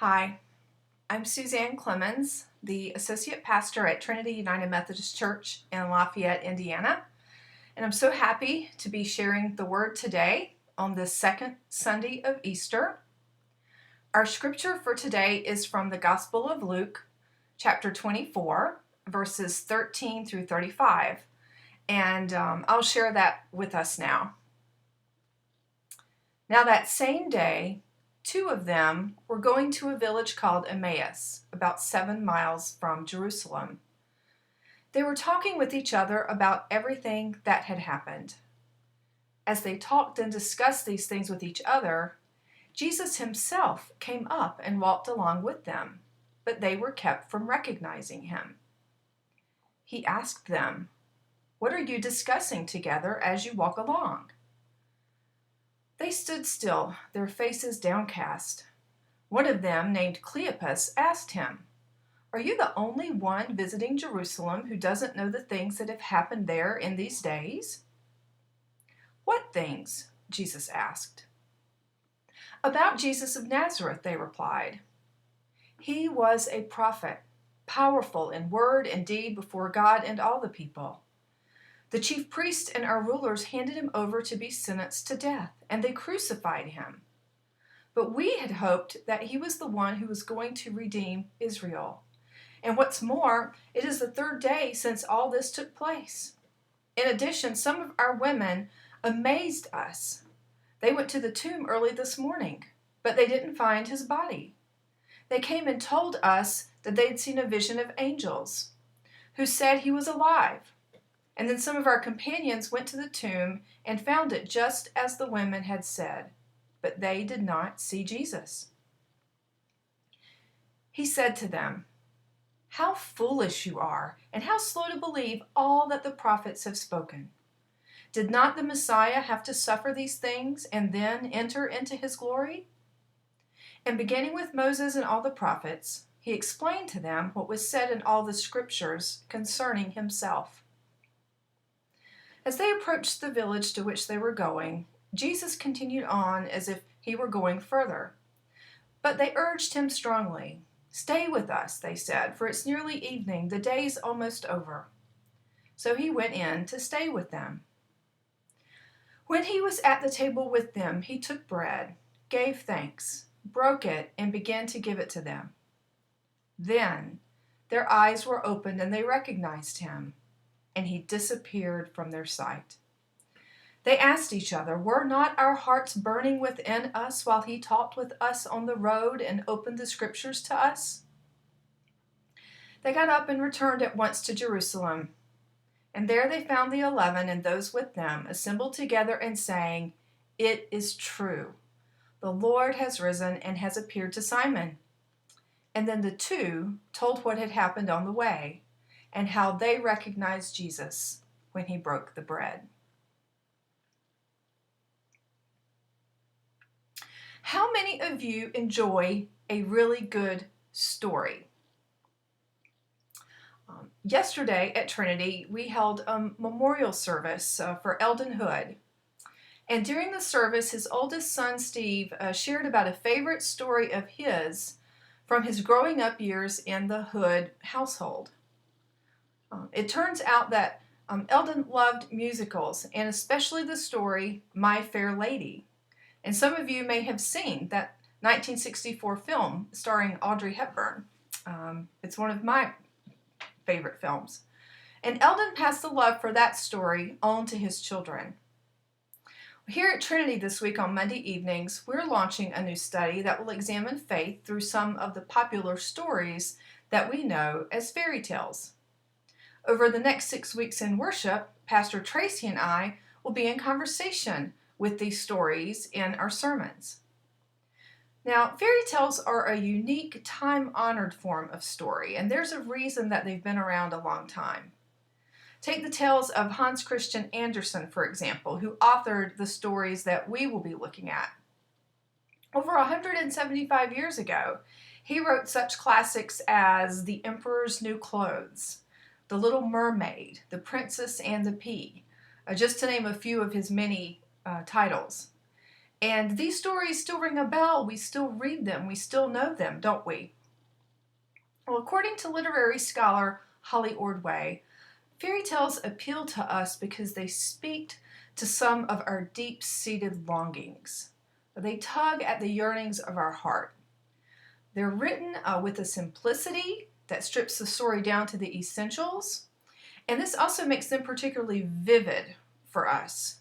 Hi, I'm Suzanne Clemens, the Associate Pastor at Trinity United Methodist Church in Lafayette, Indiana, and I'm so happy to be sharing the Word today on the second Sunday of Easter. Our scripture for today is from the Gospel of Luke, chapter 24, verses 13 through 35, and I'll share that with us now. Now that same day, two of them were going to a village called Emmaus, about 7 miles from Jerusalem. They were talking with each other about everything that had happened. As they talked and discussed these things with each other, Jesus himself came up and walked along with them, but they were kept from recognizing him. He asked them, "What are you discussing together as you walk along?" They stood still, their faces downcast. One of them, named Cleopas, asked him, "Are you the only one visiting Jerusalem who doesn't know the things that have happened there in these days?" "What things?" Jesus asked. "About Jesus of Nazareth," they replied. "He was a prophet, powerful in word and deed before God and all the people. The chief priests and our rulers handed him over to be sentenced to death, and they crucified him. But we had hoped that he was the one who was going to redeem Israel. And what's more, it is the third day since all this took place. In addition, some of our women amazed us. They went to the tomb early this morning, but they didn't find his body. They came and told us that they'd seen a vision of angels who said he was alive. And then some of our companions went to the tomb and found it just as the women had said, but they did not see Jesus." He said to them, "How foolish you are, and how slow to believe all that the prophets have spoken. Did not the Messiah have to suffer these things and then enter into his glory?" And beginning with Moses and all the prophets, he explained to them what was said in all the scriptures concerning himself. As they approached the village to which they were going, Jesus continued on as if he were going further. But they urged him strongly. "Stay with us," they said, "for it's nearly evening, the day's almost over." So he went in to stay with them. When he was at the table with them, he took bread, gave thanks, broke it, and began to give it to them. Then their eyes were opened and they recognized him, and he disappeared from their sight. They asked each other, "Were not our hearts burning within us while he talked with us on the road and opened the scriptures to us?" They got up and returned at once to Jerusalem. And there they found the 11 and those with them assembled together and saying, "It is true. The Lord has risen and has appeared to Simon." And then the two told what had happened on the way and how they recognized Jesus when he broke the bread. How many of you enjoy a really good story? Yesterday at Trinity, we held a memorial service for Eldon Hood. And during the service, his oldest son, Steve, shared about a favorite story of his from his growing up years in the Hood household. It turns out that Eldon loved musicals, and especially the story My Fair Lady. And some of you may have seen that 1964 film starring Audrey Hepburn. It's one of my favorite films. And Eldon passed the love for that story on to his children. Here at Trinity this week on Monday evenings, we're launching a new study that will examine faith through some of the popular stories that we know as fairy tales. Over the next 6 weeks in worship, Pastor Tracy and I will be in conversation with these stories in our sermons. Now, fairy tales are a unique, time-honored form of story, and there's a reason that they've been around a long time. Take the tales of Hans Christian Andersen, for example, who authored the stories that we will be looking at. Over 175 years ago, he wrote such classics as The Emperor's New Clothes, The Little Mermaid, The Princess and the Pea, just to name a few of his many titles. And these stories still ring a bell. We still read them. We still know them, don't we? Well, according to literary scholar Holly Ordway, fairy tales appeal to us because they speak to some of our deep-seated longings. They tug at the yearnings of our heart. They're written with a simplicity that strips the story down to the essentials, and this also makes them particularly vivid for us.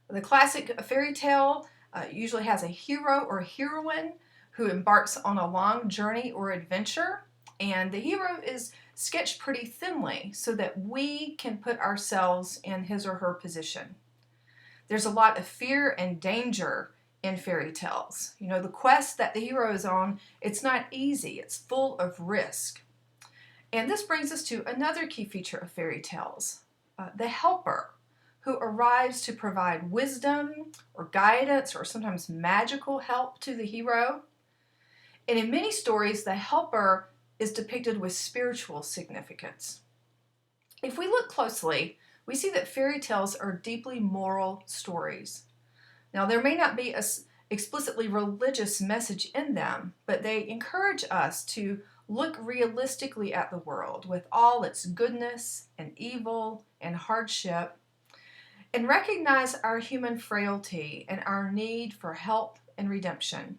The classic fairy tale usually has a hero or heroine who embarks on a long journey or adventure, and the hero is sketched pretty thinly so that we can put ourselves in his or her position. There's a lot of fear and danger in fairy tales. You know, the quest that the hero is on, it's not easy, it's full of risk. And this brings us to another key feature of fairy tales, the helper, who arrives to provide wisdom or guidance or sometimes magical help to the hero. And in many stories, the helper is depicted with spiritual significance. If we look closely, we see that fairy tales are deeply moral stories. Now, there may not be an explicitly religious message in them, but they encourage us to look realistically at the world with all its goodness and evil and hardship, and recognize our human frailty and our need for help and redemption.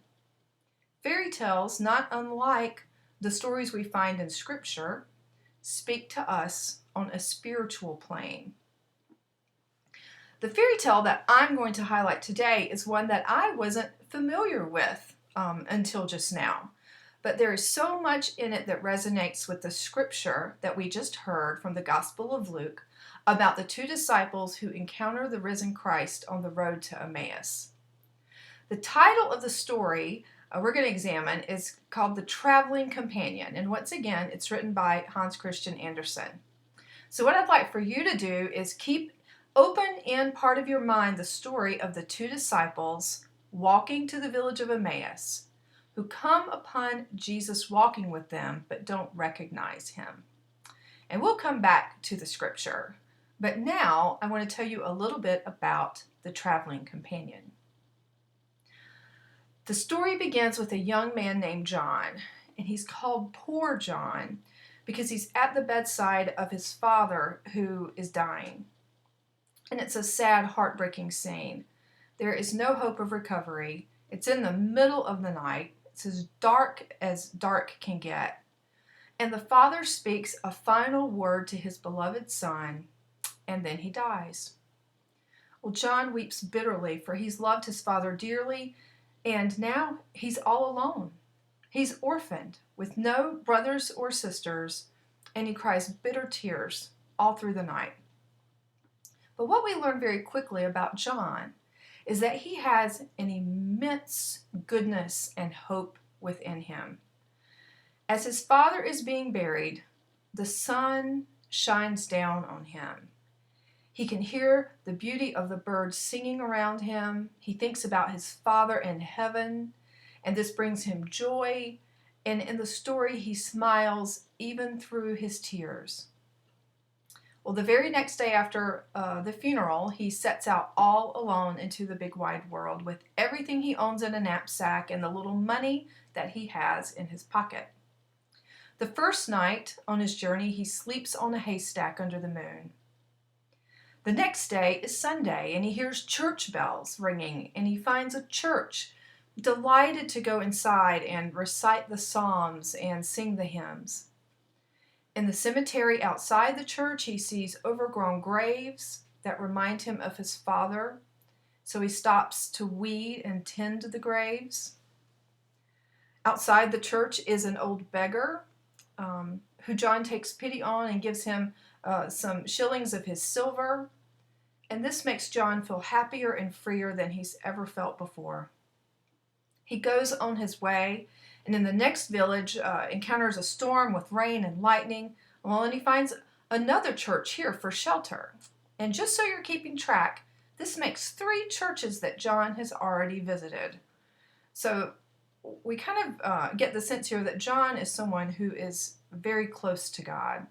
Fairy tales, not unlike the stories we find in Scripture, speak to us on a spiritual plane. The fairy tale that I'm going to highlight today is one that I wasn't familiar with until just now. But there is so much in it that resonates with the scripture that we just heard from the Gospel of Luke about the two disciples who encounter the risen Christ on the road to Emmaus. The title of the story we're going to examine is called The Traveling Companion, and once again, it's written by Hans Christian Andersen. So what I'd like for you to do is keep open in part of your mind the story of the two disciples walking to the village of Emmaus, who come upon Jesus walking with them but don't recognize him. And we'll come back to the scripture. But now I want to tell you a little bit about the traveling companion. The story begins with a young man named John, and he's called Poor John because he's at the bedside of his father who is dying. And it's a sad, heartbreaking scene. There is no hope of recovery. It's in the middle of the night. It's as dark can get. And the father speaks a final word to his beloved son, and then he dies. Well, John weeps bitterly, for he's loved his father dearly, and now he's all alone. He's orphaned with no brothers or sisters, and he cries bitter tears all through the night. But what we learn very quickly about John is that he has an immense goodness and hope within him. As his father is being buried, the sun shines down on him. He can hear the beauty of the birds singing around him. He thinks about his father in heaven, and this brings him joy. And in the story, he smiles even through his tears. Well, the very next day after the funeral, he sets out all alone into the big wide world with everything he owns in a knapsack and the little money that he has in his pocket. The first night on his journey, he sleeps on a haystack under the moon. The next day is Sunday, and he hears church bells ringing, and he finds a church, delighted to go inside and recite the psalms and sing the hymns. In the cemetery outside the church, he sees overgrown graves that remind him of his father, so he stops to weed and tend the graves. Outside the church is an old beggar who John takes pity on and gives him some shillings of his silver, and this makes John feel happier and freer than he's ever felt before. He goes on his way, and in the next village encounters a storm with rain and lightning. Well, and he finds another church here for shelter. And just so you're keeping track, this makes 3 churches that John has already visited. So we kind of get the sense here that John is someone who is very close to God.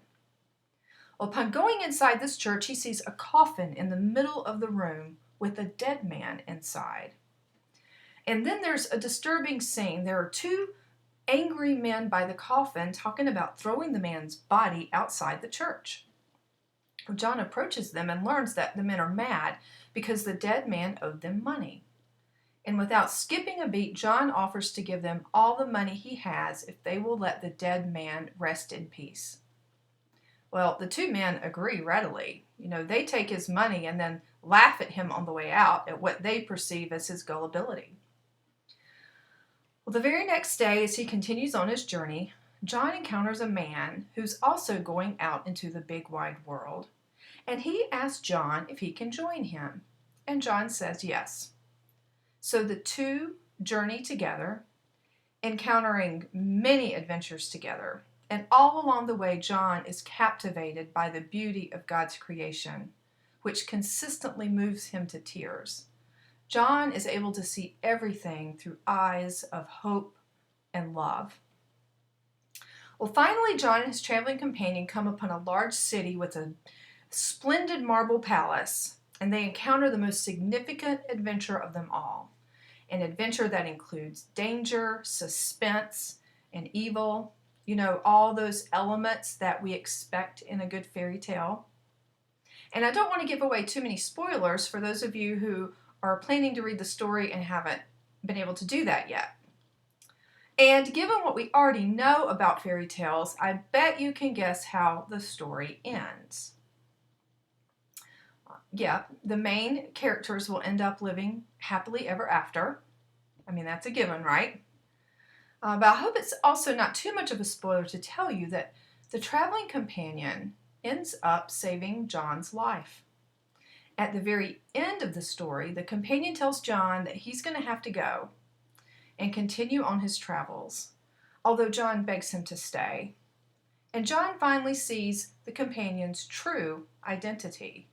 Well, upon going inside this church, he sees a coffin in the middle of the room with a dead man inside. And then there's a disturbing scene. There are two angry men by the coffin talking about throwing the man's body outside the church. John approaches them and learns that the men are mad because the dead man owed them money. And without skipping a beat, John offers to give them all the money he has if they will let the dead man rest in peace. Well, the two men agree readily. They take his money and then laugh at him on the way out at what they perceive as his gullibility. Well, the very next day, as he continues on his journey, John encounters a man who's also going out into the big wide world, and he asks John if he can join him, and John says yes. So the two journey together, encountering many adventures together, and all along the way, John is captivated by the beauty of God's creation, which consistently moves him to tears. John is able to see everything through eyes of hope and love. Well, finally, John and his traveling companion come upon a large city with a splendid marble palace, and they encounter the most significant adventure of them all. An adventure that includes danger, suspense, and evil. All those elements that we expect in a good fairy tale. And I don't want to give away too many spoilers for those of you who are planning to read the story and haven't been able to do that yet. And given what we already know about fairy tales, I bet you can guess how the story ends. Yeah, the main characters will end up living happily ever after. I mean, that's a given, right? But I hope it's also not too much of a spoiler to tell you that the traveling companion ends up saving John's life. At the very end of the story, the companion tells John that he's going to have to go and continue on his travels, although John begs him to stay. And John finally sees the companion's true identity.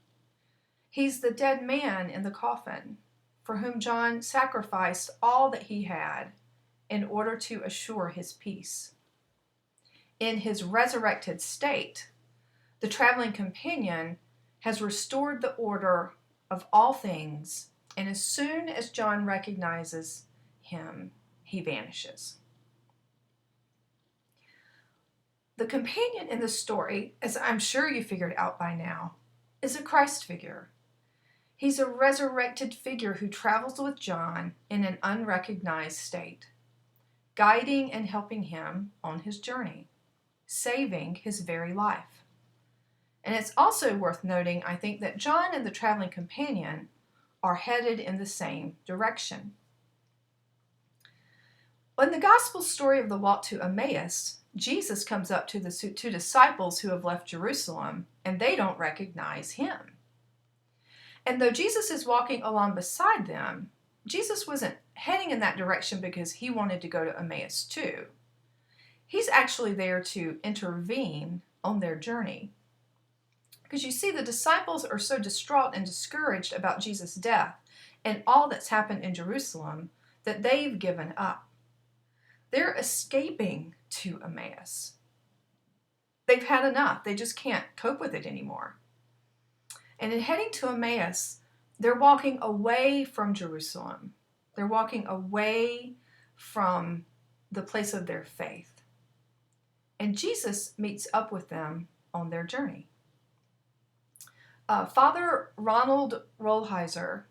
He's the dead man in the coffin, for whom John sacrificed all that he had in order to assure his peace. In his resurrected state, the traveling companion has restored the order of all things, and as soon as John recognizes him, he vanishes. The companion in the story, as I'm sure you figured out by now, is a Christ figure. He's a resurrected figure who travels with John in an unrecognized state, guiding and helping him on his journey, saving his very life. And it's also worth noting, I think, that John and the traveling companion are headed in the same direction. In the gospel story of the walk to Emmaus, Jesus comes up to the two disciples who have left Jerusalem, and they don't recognize him. And though Jesus is walking along beside them, Jesus wasn't heading in that direction because he wanted to go to Emmaus too. He's actually there to intervene on their journey. Because you see, the disciples are so distraught and discouraged about Jesus' death and all that's happened in Jerusalem that they've given up. They're escaping to Emmaus. They've had enough. They just can't cope with it anymore. And in heading to Emmaus, they're walking away from Jerusalem. They're walking away from the place of their faith. And Jesus meets up with them on their journey. Father Ronald Rolheiser,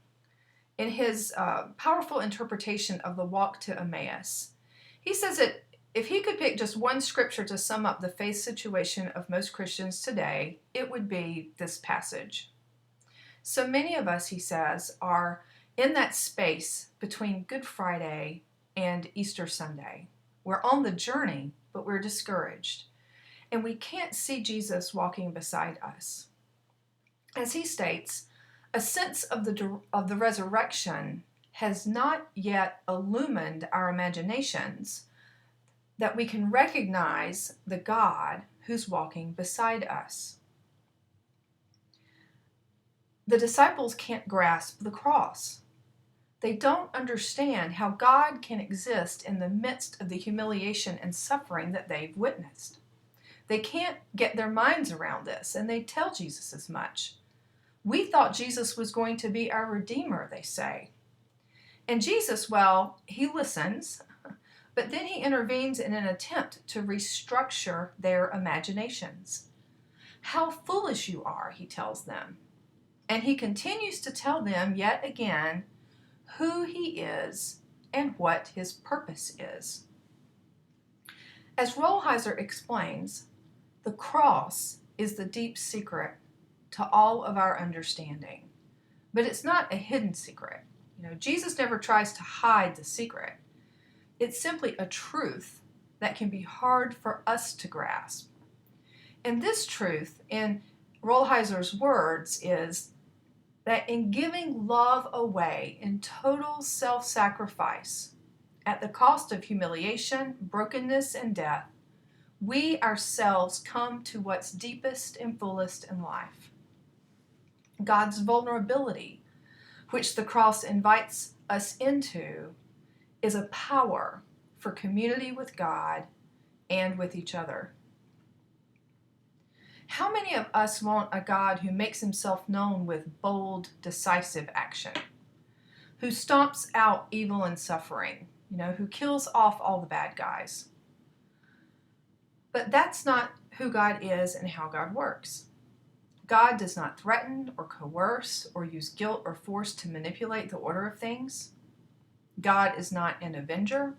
in his powerful interpretation of the walk to Emmaus, he says that if he could pick just one scripture to sum up the faith situation of most Christians today, it would be this passage. So many of us, he says, are in that space between Good Friday and Easter Sunday. We're on the journey, but we're discouraged. And we can't see Jesus walking beside us. As he states, a sense of the resurrection has not yet illumined our imaginations that we can recognize the God who's walking beside us. The disciples can't grasp the cross. They don't understand how God can exist in the midst of the humiliation and suffering that they've witnessed. They can't get their minds around this, and they tell Jesus as much. We thought Jesus was going to be our Redeemer, they say. And Jesus, well, he listens, but then he intervenes in an attempt to restructure their imaginations. How foolish you are, he tells them. And he continues to tell them yet again who he is and what his purpose is. As Rollheiser explains, the cross is the deep secret to all of our understanding, but it's not a hidden secret. Jesus never tries to hide the secret. It's simply a truth that can be hard for us to grasp. And this truth, in Rollheiser's words, is that in giving love away in total self-sacrifice, at the cost of humiliation, brokenness, and death, we ourselves come to what's deepest and fullest in life. God's vulnerability, which the cross invites us into, is a power for community with God and with each other. How many of us want a God who makes himself known with bold, decisive action, who stomps out evil and suffering, who kills off all the bad guys? But that's not who God is and how God works. God does not threaten or coerce or use guilt or force to manipulate the order of things. God is not an avenger,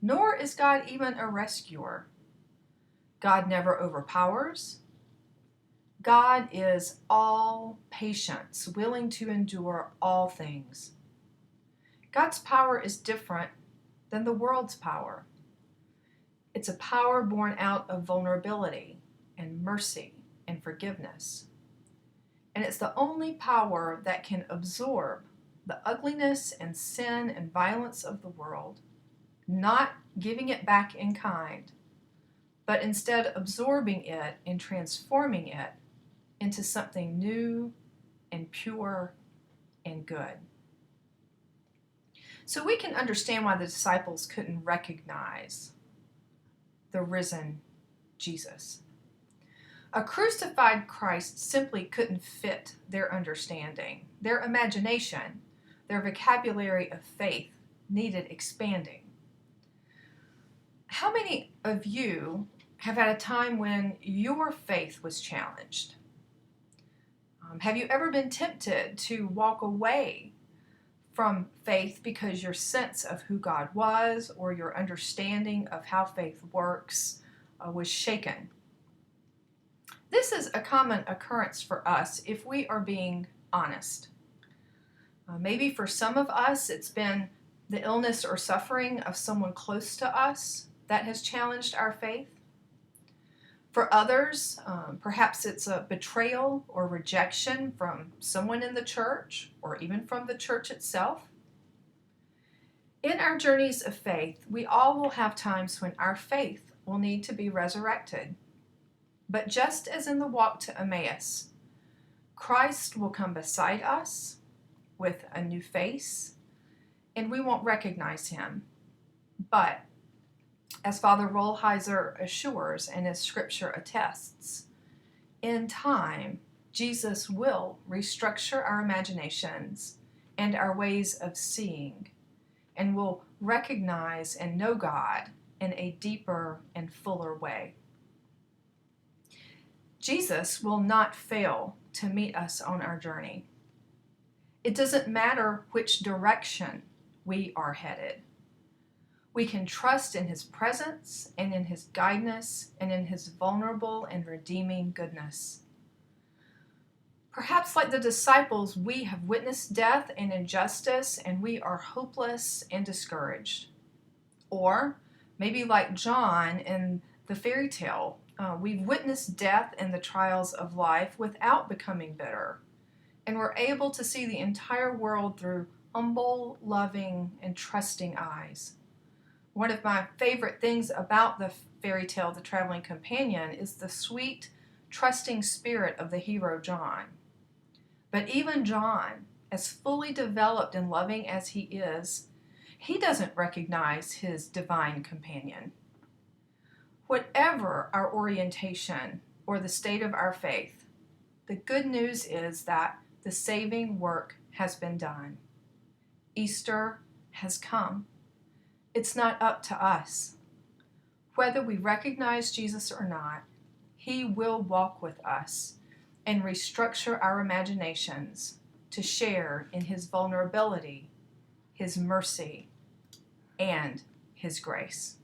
nor is God even a rescuer. God never overpowers. God is all patience, willing to endure all things. God's power is different than the world's power. It's a power born out of vulnerability and mercy and forgiveness. And it's the only power that can absorb the ugliness and sin and violence of the world, not giving it back in kind, but instead absorbing it and transforming it into something new and pure and good. So we can understand why the disciples couldn't recognize the risen Jesus. A crucified Christ simply couldn't fit their understanding. Their imagination, their vocabulary of faith needed expanding. How many of you have had a time when your faith was challenged? Have you ever been tempted to walk away from faith because your sense of who God was or your understanding of how faith works was shaken? This is a common occurrence for us if we are being honest. Maybe for some of us, it's been the illness or suffering of someone close to us that has challenged our faith. For others, perhaps it's a betrayal or rejection from someone in the church or even from the church itself. In our journeys of faith, we all will have times when our faith will need to be resurrected. But just as in the walk to Emmaus, Christ will come beside us with a new face, and we won't recognize him. But as Father Rollheiser assures and as Scripture attests, in time, Jesus will restructure our imaginations and our ways of seeing, and will recognize and know God in a deeper and fuller way. Jesus will not fail to meet us on our journey. It doesn't matter which direction we are headed. We can trust in his presence and in his guidance and in his vulnerable and redeeming goodness. Perhaps like the disciples, we have witnessed death and injustice and we are hopeless and discouraged. Or maybe like John in the fairy tale, we've witnessed death and the trials of life without becoming bitter, and we're able to see the entire world through humble, loving, and trusting eyes. One of my favorite things about the fairy tale, The Traveling Companion, is the sweet, trusting spirit of the hero John. But even John, as fully developed and loving as he is, he doesn't recognize his divine companion. Whatever our orientation or the state of our faith, the good news is that the saving work has been done. Easter has come. It's not up to us. Whether we recognize Jesus or not, He will walk with us and restructure our imaginations to share in His vulnerability, His mercy, and His grace.